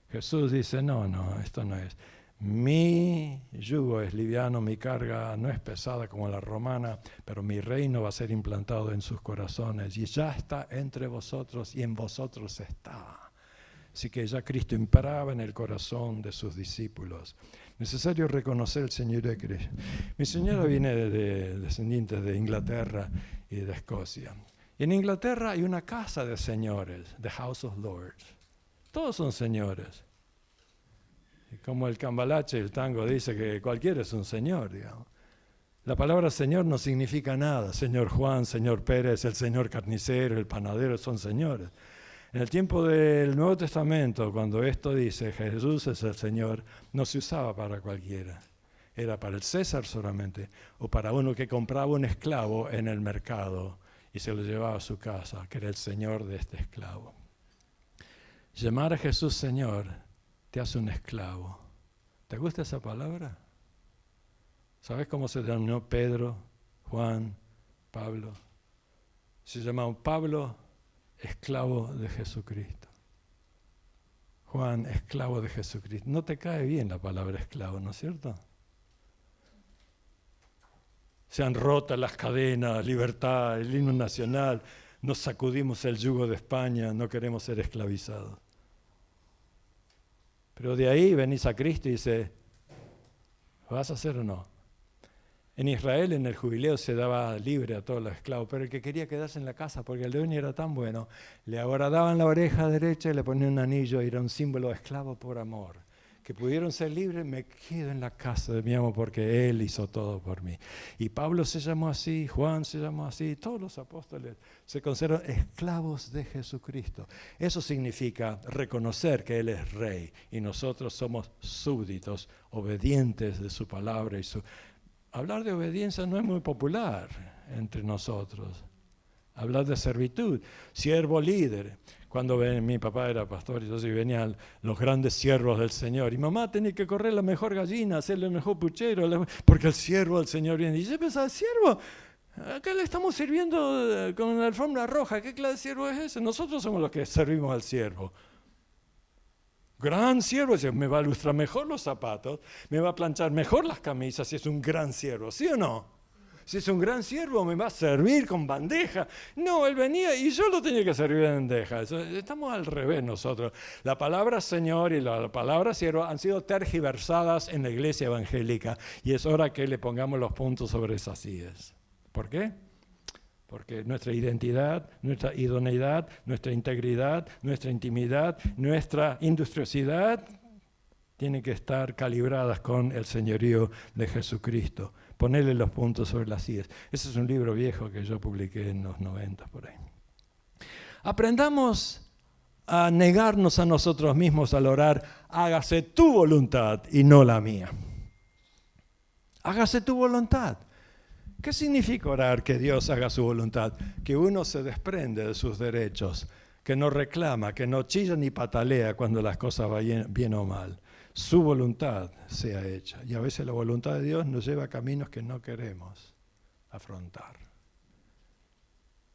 Jesús dice, no, esto no es. Mi yugo es liviano, mi carga no es pesada como la romana, pero mi reino va a ser implantado en sus corazones y ya está entre vosotros y en vosotros está. Así que ya Cristo imperaba en el corazón de sus discípulos. Necesario reconocer el señorío de Cristo. Mi señora viene de descendientes de Inglaterra y de Escocia. En Inglaterra hay una casa de señores, the House of Lords. Todos son señores. Y como el cambalache, el tango dice que cualquiera es un señor, digamos. La palabra señor no significa nada. Señor Juan, señor Pérez, el señor carnicero, el panadero, son señores. En el tiempo del Nuevo Testamento, cuando esto dice Jesús es el Señor, no se usaba para cualquiera. Era para el César solamente, o para uno que compraba un esclavo en el mercado y se lo llevaba a su casa, que era el Señor de este esclavo. Llamar a Jesús Señor te hace un esclavo. ¿Te gusta esa palabra? ¿Sabes cómo se denominó Pedro, Juan, Pablo? Se llamaba Pablo, esclavo de Jesucristo. Juan, esclavo de Jesucristo. No te cae bien la palabra esclavo, ¿no es cierto? Se han roto las cadenas, libertad, el himno nacional, nos sacudimos el yugo de España, no queremos ser esclavizados. Pero de ahí venís a Cristo y dice, ¿vas a hacer o no? En Israel, en el jubileo, se daba libre a todos los esclavos, pero el que quería quedarse en la casa, porque el dueño era tan bueno, le agradaban la oreja derecha y le ponían un anillo, y era un símbolo de esclavo por amor. Que pudieron ser libres, me quedo en la casa de mi amo porque Él hizo todo por mí. Y Pablo se llamó así, Juan se llamó así, todos los apóstoles se consideran esclavos de Jesucristo. Eso significa reconocer que Él es Rey y nosotros somos súbditos, obedientes de su palabra. Hablar de obediencia no es muy popular entre nosotros. Hablar de servitud, siervo líder. Cuando mi papá era pastor, entonces venían los grandes siervos del Señor. Y mamá tenía que correr la mejor gallina, hacerle el mejor puchero, porque el siervo del Señor viene. Y yo pensaba, ¿siervo? Acá le estamos sirviendo con la alfombra roja. ¿Qué clase de siervo es ese? Nosotros somos los que servimos al siervo. Gran siervo, me va a lustrar mejor los zapatos, me va a planchar mejor las camisas si es un gran siervo, ¿sí o no? Si es un gran siervo, me va a servir con bandeja. No, él venía y yo lo tenía que servir en bandeja. Estamos al revés nosotros. La palabra Señor y la palabra siervo han sido tergiversadas en la iglesia evangélica y es hora que le pongamos los puntos sobre esas sillas. ¿Por qué? Porque nuestra identidad, nuestra idoneidad, nuestra integridad, nuestra intimidad, nuestra industriosidad tienen que estar calibradas con el señorío de Jesucristo. Ponerle los puntos sobre las sillas. Ese es un libro viejo que yo publiqué en los 90 por ahí. Aprendamos a negarnos a nosotros mismos al orar, hágase tu voluntad y no la mía. Hágase tu voluntad. ¿Qué significa orar que Dios haga su voluntad? Que uno se desprende de sus derechos, que no reclama, que no chilla ni patalea cuando las cosas vayan bien o mal. Su voluntad sea hecha. Y a veces la voluntad de Dios nos lleva a caminos que no queremos afrontar.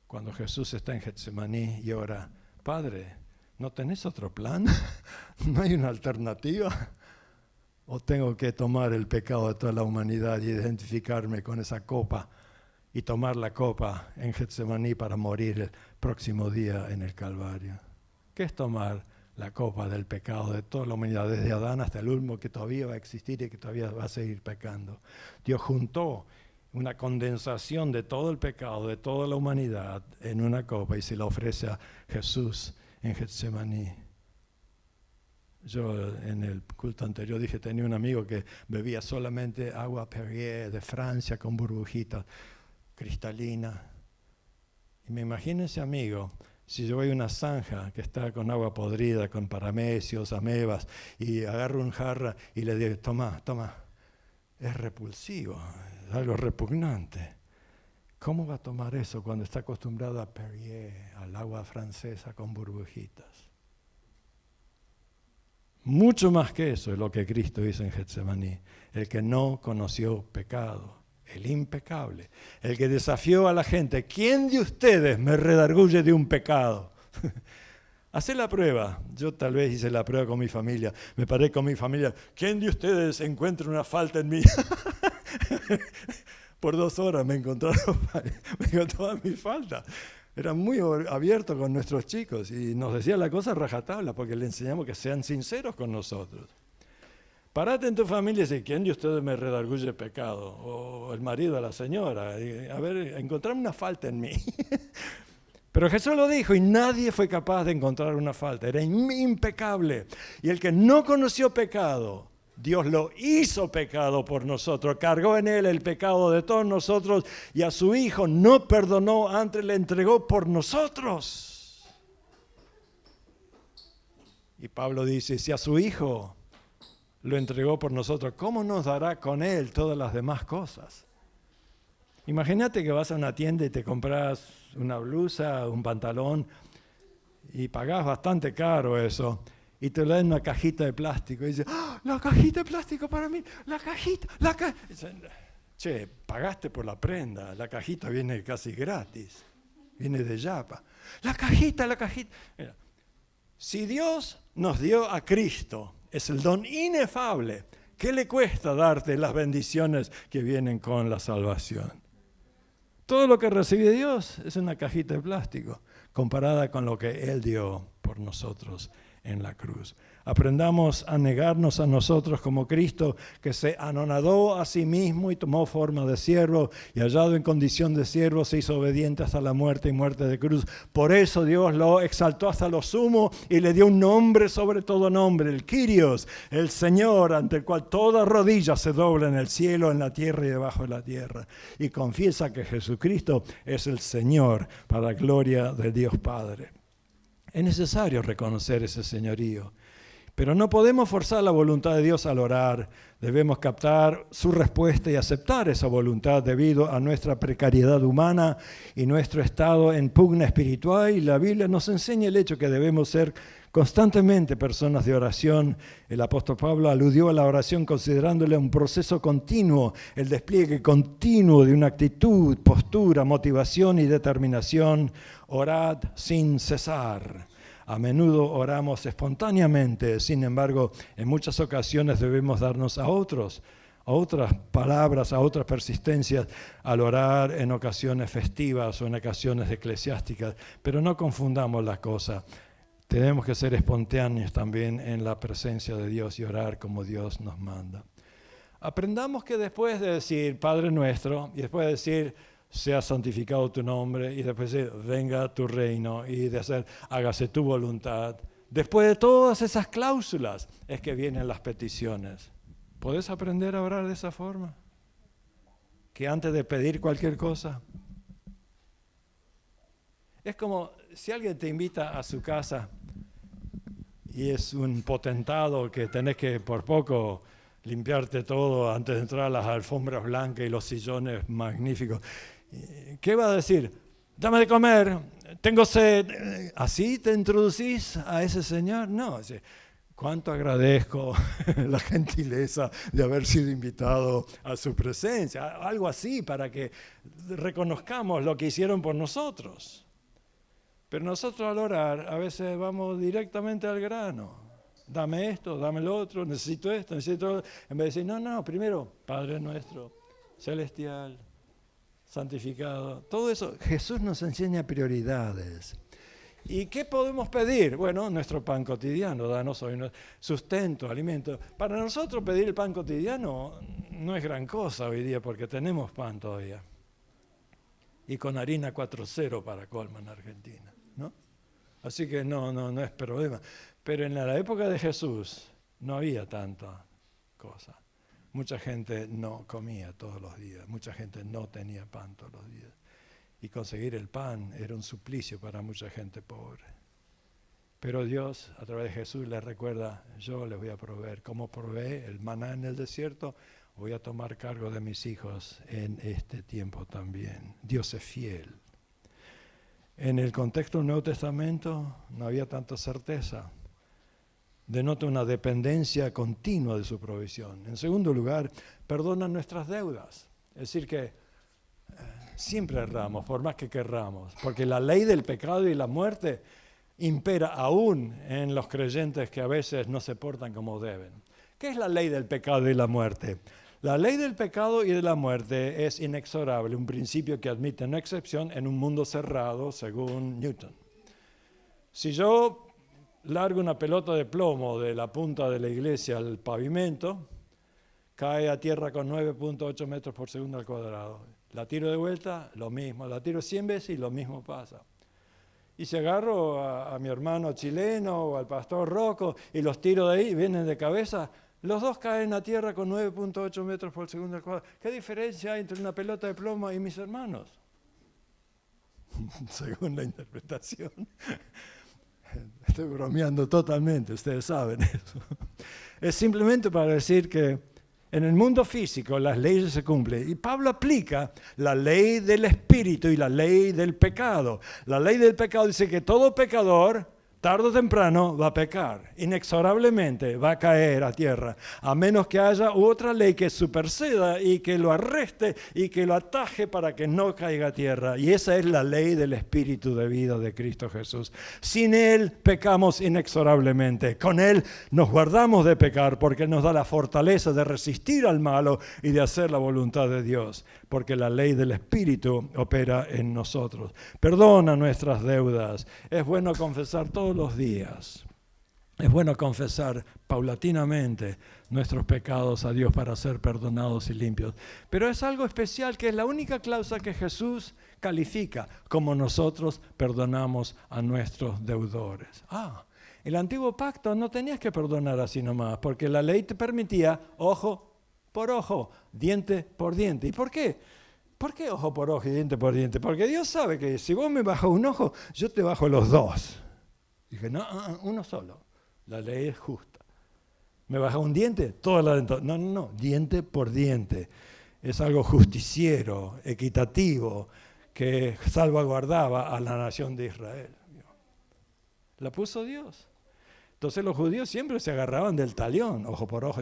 Cuando Jesús está en Getsemaní y ora, Padre, ¿no tenés otro plan? ¿No hay una alternativa? ¿O tengo que tomar el pecado de toda la humanidad y identificarme con esa copa y tomar la copa en Getsemaní para morir el próximo día en el Calvario? ¿Qué es tomar la copa del pecado de toda la humanidad, desde Adán hasta el último que todavía va a existir y que todavía va a seguir pecando? Dios juntó una condensación de todo el pecado de toda la humanidad en una copa y se la ofrece a Jesús en Getsemaní. Yo en el culto anterior dije, tenía un amigo que bebía solamente agua Perrier de Francia con burbujitas cristalina. Y me imagino ese amigo, si yo voy a una zanja que está con agua podrida, con paramecios, amebas, y agarro un jarra y le digo, toma, es repulsivo, es algo repugnante. ¿Cómo va a tomar eso cuando está acostumbrado a Perrier, al agua francesa con burbujitas? Mucho más que eso es lo que Cristo hizo en Getsemaní. El que no conoció pecado, el impecable, el que desafió a la gente. ¿Quién de ustedes me redarguye de un pecado? Hacé la prueba. Yo tal vez hice la prueba con mi familia. Me paré con mi familia. ¿Quién de ustedes encuentra una falta en mí? Por 2 horas me encontraron todas mis faltas. Era muy abierto con nuestros chicos y nos decía la cosa rajatabla porque le enseñamos que sean sinceros con nosotros. Parate en tu familia y dice, ¿quién de ustedes me redarguye pecado? O el marido a la señora. A ver, encontrame una falta en mí. Pero Jesús lo dijo y nadie fue capaz de encontrar una falta. Era impecable. Y el que no conoció pecado, Dios lo hizo pecado por nosotros. Cargó en él el pecado de todos nosotros y a su Hijo no perdonó, antes le entregó por nosotros. Y Pablo dice, si a su Hijo lo entregó por nosotros, ¿cómo nos dará con él todas las demás cosas? Imagínate que vas a una tienda y te compras una blusa, un pantalón y pagás bastante caro eso y te lo dan en una cajita de plástico y dices, ¡oh, la cajita de plástico para mí! ¡La cajita! Che, pagaste por la prenda, la cajita viene casi gratis, viene de Yapa. La cajita. Mira, si Dios nos dio a Cristo, es el don inefable, ¿qué le cuesta darte las bendiciones que vienen con la salvación? Todo lo que recibe Dios es una cajita de plástico comparada con lo que Él dio por nosotros en la cruz. Aprendamos a negarnos a nosotros como Cristo, que se anonadó a sí mismo y tomó forma de siervo, y hallado en condición de siervo se hizo obediente hasta la muerte y muerte de cruz. Por eso Dios lo exaltó hasta lo sumo y le dio un nombre sobre todo nombre, el Kyrios, el Señor, ante el cual toda rodilla se dobla en el cielo, en la tierra y debajo de la tierra, y confiesa que Jesucristo es el Señor para la gloria de Dios Padre. Es necesario reconocer ese señorío, pero no podemos forzar la voluntad de Dios al orar. Debemos captar su respuesta y aceptar esa voluntad debido a nuestra precariedad humana y nuestro estado en pugna espiritual. Y la Biblia nos enseña el hecho que debemos ser constantemente personas de oración. El apóstol Pablo aludió a la oración considerándole un proceso continuo, el despliegue continuo de una actitud, postura, motivación y determinación. Orad sin cesar. A menudo oramos espontáneamente, sin embargo, en muchas ocasiones debemos darnos a otras palabras, a otras persistencias al orar en ocasiones festivas o en ocasiones eclesiásticas, pero no confundamos las cosas. Tenemos que ser espontáneos también en la presencia de Dios y orar como Dios nos manda. Aprendamos que después de decir Padre Nuestro y después de decir sea santificado tu nombre, y después de venga tu reino, y de hacer hágase tu voluntad. Después de todas esas cláusulas es que vienen las peticiones. ¿Podés aprender a orar de esa forma? Que antes de pedir cualquier cosa. Es como si alguien te invita a su casa y es un potentado que tenés que por poco limpiarte todo antes de entrar a las alfombras blancas y los sillones magníficos. ¿Qué va a decir? Dame de comer, tengo sed. ¿Así te introducís a ese señor? No, cuánto agradezco la gentileza de haber sido invitado a su presencia. Algo así para que reconozcamos lo que hicieron por nosotros. Pero nosotros al orar a veces vamos directamente al grano. Dame esto, dame lo otro, necesito esto, necesito lo otro. En vez de decir, no, primero, Padre nuestro, celestial, santificado, todo eso. Jesús nos enseña prioridades. ¿Y qué podemos pedir? Bueno, nuestro pan cotidiano, danos hoy sustento, alimento. Para nosotros pedir el pan cotidiano no es gran cosa hoy día porque tenemos pan todavía. Y con harina 4.0 para colma en Argentina, ¿no? Así que no es problema. Pero en la época de Jesús no había tanta cosa. Mucha gente no comía todos los días, mucha gente no tenía pan todos los días. Y conseguir el pan era un suplicio para mucha gente pobre. Pero Dios, a través de Jesús, les recuerda, yo les voy a proveer. Como provee el maná en el desierto, voy a tomar cargo de mis hijos en este tiempo también. Dios es fiel. En el contexto del Nuevo Testamento no había tanta certeza. Denota una dependencia continua de su provisión. En segundo lugar, perdona nuestras deudas. Es decir que siempre erramos, por más que querramos, porque la ley del pecado y la muerte impera aún en los creyentes que a veces no se portan como deben. ¿Qué es la ley del pecado y la muerte? La ley del pecado y de la muerte es inexorable, un principio que admite una excepción en un mundo cerrado, según Newton. Si yo largo una pelota de plomo de la punta de la iglesia al pavimento, cae a tierra con 9.8 metros por segundo al cuadrado. La tiro de vuelta, lo mismo. La tiro 100 veces y lo mismo pasa. Y si agarro a mi hermano chileno o al pastor Rocco y los tiro de ahí y vienen de cabeza, los dos caen a tierra con 9.8 metros por segundo al cuadrado. ¿Qué diferencia hay entre una pelota de plomo y mis hermanos? Según la interpretación. Estoy bromeando totalmente, ustedes saben eso. Es simplemente para decir que en el mundo físico las leyes se cumplen. Y Pablo aplica la ley del espíritu y la ley del pecado. La ley del pecado dice que todo pecador, tarde o temprano, va a pecar. Inexorablemente va a caer a tierra. A menos que haya otra ley que superseda y que lo arreste y que lo ataje para que no caiga a tierra. Y esa es la ley del espíritu de vida de Cristo Jesús. Sin Él pecamos inexorablemente. Con Él nos guardamos de pecar porque nos da la fortaleza de resistir al malo y de hacer la voluntad de Dios. Porque la ley del espíritu opera en nosotros. Perdona nuestras deudas. Es bueno confesar todos los días. Es bueno confesar paulatinamente nuestros pecados a Dios para ser perdonados y limpios. Pero es algo especial que es la única cláusula que Jesús califica como nosotros perdonamos a nuestros deudores. El antiguo pacto no tenías que perdonar así nomás, porque la ley te permitía ojo por ojo, diente por diente. ¿Y por qué? ¿Por qué ojo por ojo y diente por diente? Porque Dios sabe que si vos me bajas un ojo, yo te bajo los dos. Dije, no, uno solo. La ley es justa. ¿Me baja un diente? Toda la dentadura. No, diente por diente. Es algo justiciero, equitativo, que salvaguardaba a la nación de Israel. La puso Dios. Entonces los judíos siempre se agarraban del talión, ojo por ojo.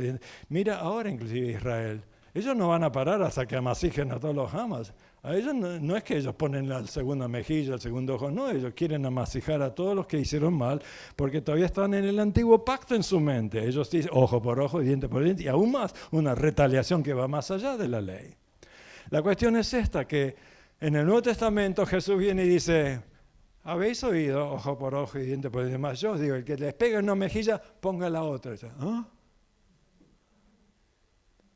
Mira ahora inclusive Israel. Ellos no van a parar hasta que amasijen a todos los Hamas. A ellos no es que ellos ponen la segunda mejilla, el segundo ojo, no, ellos quieren amasijar a todos los que hicieron mal, porque todavía están en el antiguo pacto en su mente. Ellos dicen ojo por ojo, diente por diente, y aún más, una retaliación que va más allá de la ley. La cuestión es esta, que en el Nuevo Testamento Jesús viene y dice, habéis oído ojo por ojo y diente por diente, más yo os digo, el que les pega en una mejilla, ponga la otra.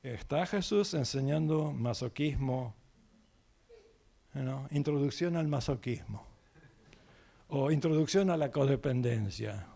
¿Está Jesús enseñando masoquismo? Introducción al masoquismo. O introducción a la codependencia.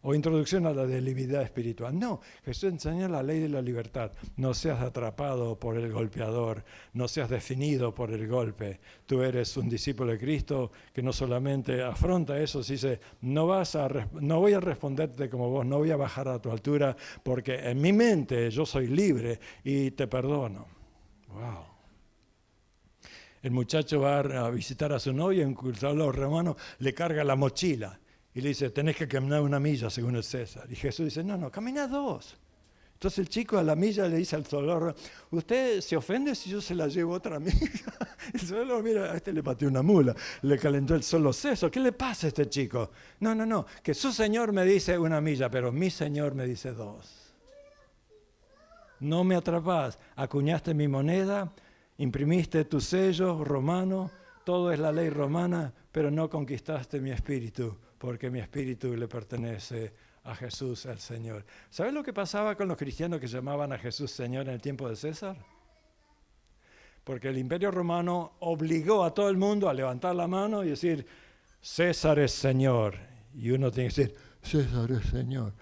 O introducción a la debilidad espiritual. No, Jesús enseña la ley de la libertad. No seas atrapado por el golpeador, no seas definido por el golpe. Tú eres un discípulo de Cristo que no solamente afronta eso, dice, no voy a responderte como vos, no voy a bajar a tu altura, porque en mi mente yo soy libre y te perdono. Wow. El muchacho va a visitar a su novia, en el soldado romano le carga la mochila. Y le dice, tenés que caminar 1 milla según el César. Y Jesús dice, no, camina 2. Entonces el chico a la milla le dice al soldado, ¿usted se ofende si yo se la llevo otra milla? El soldado, mira, a este le pateó una mula, le calentó el solo seso. ¿Qué le pasa a este chico? No, que su Señor me dice 1 milla, pero mi Señor me dice 2. No me atrapás, acuñaste mi moneda, imprimiste tu sello romano, todo es la ley romana, pero no conquistaste mi espíritu, porque mi espíritu le pertenece a Jesús, el Señor. ¿Sabes lo que pasaba con los cristianos que llamaban a Jesús Señor en el tiempo de César? Porque el Imperio Romano obligó a todo el mundo a levantar la mano y decir, César es Señor. Y uno tiene que decir, César es Señor.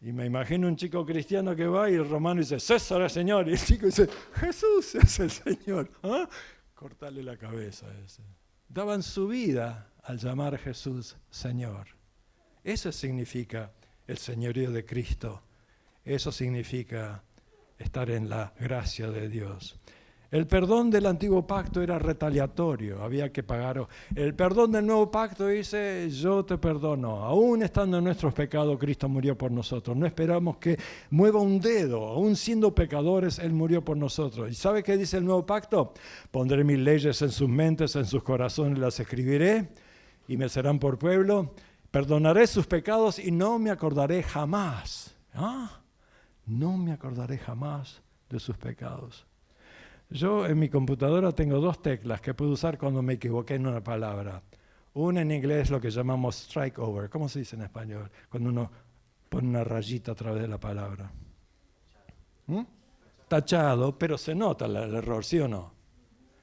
Y me imagino un chico cristiano que va y el romano dice, César es Señor. Y el chico dice, Jesús es el Señor. Cortarle la cabeza a ese. Daban su vida al llamar a Jesús Señor. Eso significa el señorío de Cristo. Eso significa estar en la gracia de Dios. El perdón del antiguo pacto era retaliatorio, había que pagar. El perdón del nuevo pacto dice, yo te perdono. Aún estando en nuestros pecados, Cristo murió por nosotros. No esperamos que mueva un dedo. Aún siendo pecadores, Él murió por nosotros. ¿Y sabe qué dice el nuevo pacto? Pondré mis leyes en sus mentes, en sus corazones las escribiré y me serán por pueblo. Perdonaré sus pecados y no me acordaré jamás. No me acordaré jamás de sus pecados. Yo en mi computadora tengo 2 teclas que puedo usar cuando me equivoqué en una palabra. Una en inglés es lo que llamamos strike over. ¿Cómo se dice en español? Cuando uno pone una rayita a través de la palabra. Tachado, pero se nota el error, ¿sí o no?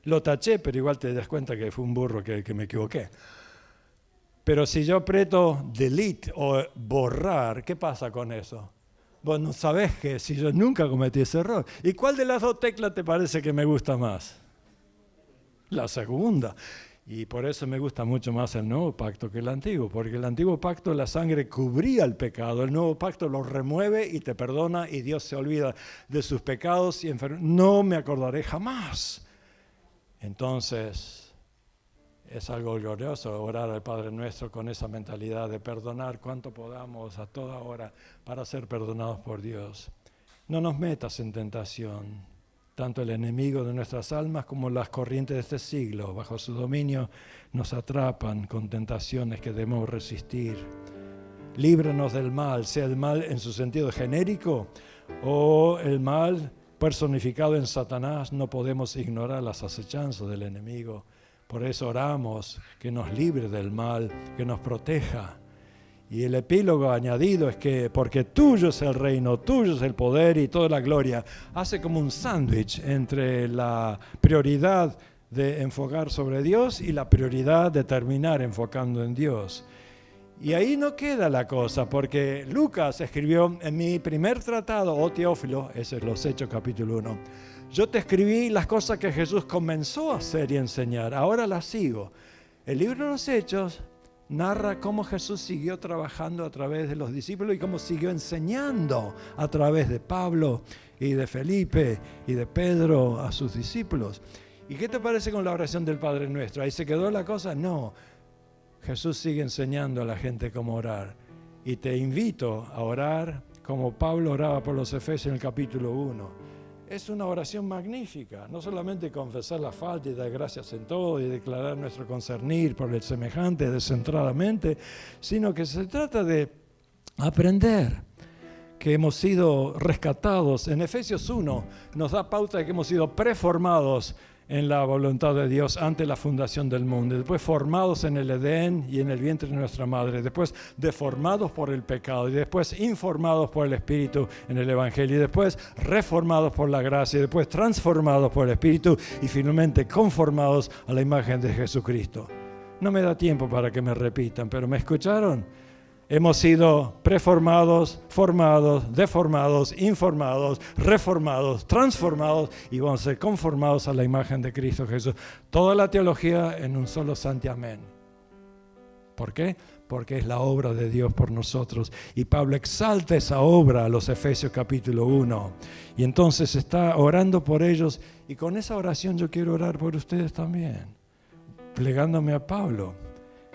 Lo taché, pero igual te das cuenta que fue un burro que me equivoqué. Pero si yo aprieto delete o borrar, ¿qué pasa con eso? Vos no sabés que si yo nunca cometí ese error. ¿Y cuál de las dos teclas te parece que me gusta más? La segunda. Y por eso me gusta mucho más el nuevo pacto que el antiguo, porque el antiguo pacto la sangre cubría el pecado, el nuevo pacto lo remueve y te perdona y Dios se olvida de sus pecados y no me acordaré jamás. Entonces, es algo glorioso orar al Padre Nuestro con esa mentalidad de perdonar cuanto podamos a toda hora para ser perdonados por Dios. No nos metas en tentación. Tanto el enemigo de nuestras almas como las corrientes de este siglo, bajo su dominio, nos atrapan con tentaciones que debemos resistir. Líbranos del mal, sea el mal en su sentido genérico o el mal personificado en Satanás. No podemos ignorar las acechanzas del enemigo. Por eso oramos que nos libre del mal, que nos proteja. Y el epílogo añadido es que porque tuyo es el reino, tuyo es el poder y toda la gloria, hace como un sándwich entre la prioridad de enfocar sobre Dios y la prioridad de terminar enfocando en Dios. Y ahí no queda la cosa, porque Lucas escribió en mi primer tratado, oh Teófilo, ese es los Hechos capítulo 1, yo te escribí las cosas que Jesús comenzó a hacer y enseñar, ahora las sigo. El libro de los Hechos narra cómo Jesús siguió trabajando a través de los discípulos y cómo siguió enseñando a través de Pablo y de Felipe y de Pedro a sus discípulos. ¿Y qué te parece con la oración del Padre Nuestro? ¿Ahí se quedó la cosa? No. Jesús sigue enseñando a la gente cómo orar. Y te invito a orar como Pablo oraba por los Efesios en el capítulo 1. Es una oración magnífica, no solamente confesar la falta y dar gracias en todo y declarar nuestro concernir por el semejante descentradamente, sino que se trata de aprender que hemos sido rescatados. En Efesios 1 nos da pauta de que hemos sido preformados en la voluntad de Dios ante la fundación del mundo, después formados en el Edén y en el vientre de nuestra madre, después deformados por el pecado y después informados por el Espíritu en el Evangelio y después reformados por la gracia y después transformados por el Espíritu y finalmente conformados a la imagen de Jesucristo. No me da tiempo para que me repitan, pero ¿me escucharon? Hemos sido preformados, formados, deformados, informados, reformados, transformados y vamos a ser conformados a la imagen de Cristo Jesús. Toda la teología en un solo santiamén. ¿Por qué? Porque es la obra de Dios por nosotros. Y Pablo exalta esa obra a los Efesios capítulo 1. Y entonces está orando por ellos. Y con esa oración yo quiero orar por ustedes también, plegándome a Pablo.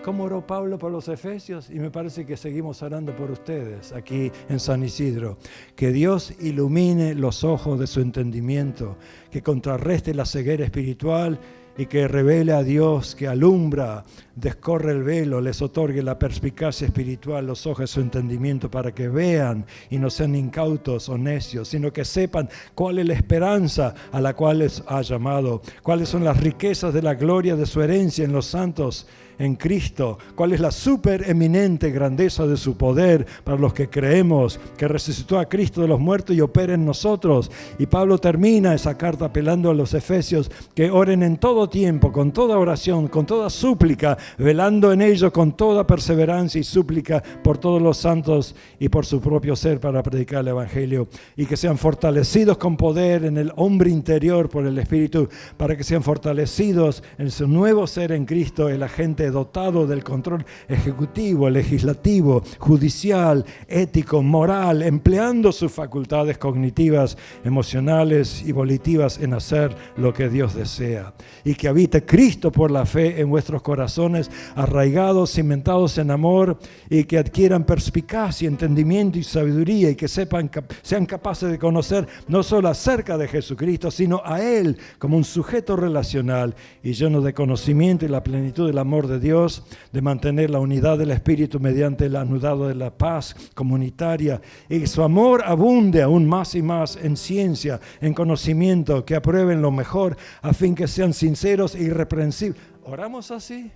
¿Cómo oró Pablo por los Efesios? Y me parece que seguimos orando por ustedes aquí en San Isidro. Que Dios ilumine los ojos de su entendimiento, que contrarreste la ceguera espiritual y que revele a Dios, que alumbra, descorre el velo, les otorgue la perspicacia espiritual, los ojos de su entendimiento, para que vean y no sean incautos o necios, sino que sepan cuál es la esperanza a la cual les ha llamado, cuáles son las riquezas de la gloria de su herencia en los santos en Cristo, cuál es la supereminente grandeza de su poder para los que creemos, que resucitó a Cristo de los muertos y opera en nosotros. Y Pablo termina esa carta apelando a los Efesios que oren en todo tiempo, con toda oración, con toda súplica, velando en ello con toda perseverancia y súplica por todos los santos y por su propio ser para predicar el Evangelio, y que sean fortalecidos con poder en el hombre interior por el Espíritu, para que sean fortalecidos en su nuevo ser en Cristo, el agente dotado del control ejecutivo, legislativo, judicial, ético, moral, empleando sus facultades cognitivas, emocionales y volitivas en hacer lo que Dios desea. Y que habite Cristo por la fe en vuestros corazones, arraigados, cimentados en amor, y que adquieran perspicacia, entendimiento y sabiduría, y que sean capaces de conocer no solo acerca de Jesucristo, sino a Él como un sujeto relacional y lleno de conocimiento y la plenitud del amor de Dios, de mantener la unidad del Espíritu mediante el anudado de la paz comunitaria, y que su amor abunde aún más y más en ciencia, en conocimiento, que aprueben lo mejor, a fin que sean sinceros e irreprensibles. ¿Oramos así?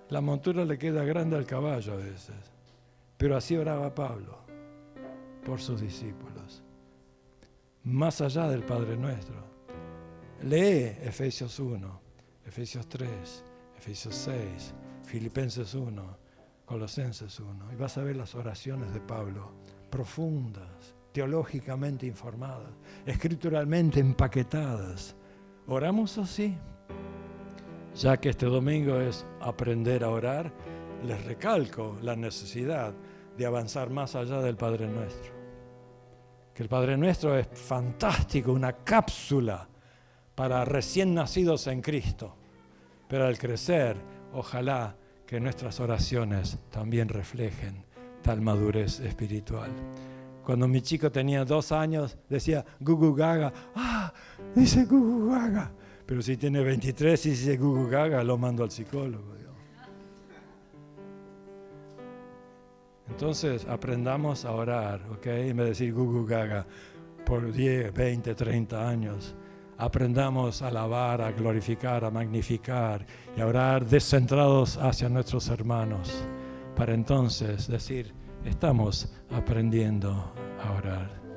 La montura le queda grande al caballo a veces, pero así oraba Pablo por sus discípulos, más allá del Padre Nuestro. Lee Efesios 1, Efesios 3, Efesios 6, Filipenses 1, Colosenses 1. Y vas a ver las oraciones de Pablo, profundas, teológicamente informadas, escrituralmente empaquetadas. ¿Oramos así? Ya que este domingo es aprender a orar, les recalco la necesidad de avanzar más allá del Padre Nuestro. Que el Padre Nuestro es fantástico, una cápsula para recién nacidos en Cristo. Pero al crecer, ojalá que nuestras oraciones también reflejen tal madurez espiritual. Cuando mi chico tenía 2 años, decía Gugu Gaga. Dice Gugu Gaga. Pero si tiene 23 y dice Gugu Gaga, lo mando al psicólogo. Entonces aprendamos a orar, ¿ok? En vez de decir Gugu Gaga por 10, 20, 30 años. Aprendamos a alabar, a glorificar, a magnificar y a orar descentrados hacia nuestros hermanos. Para entonces decir, estamos aprendiendo a orar.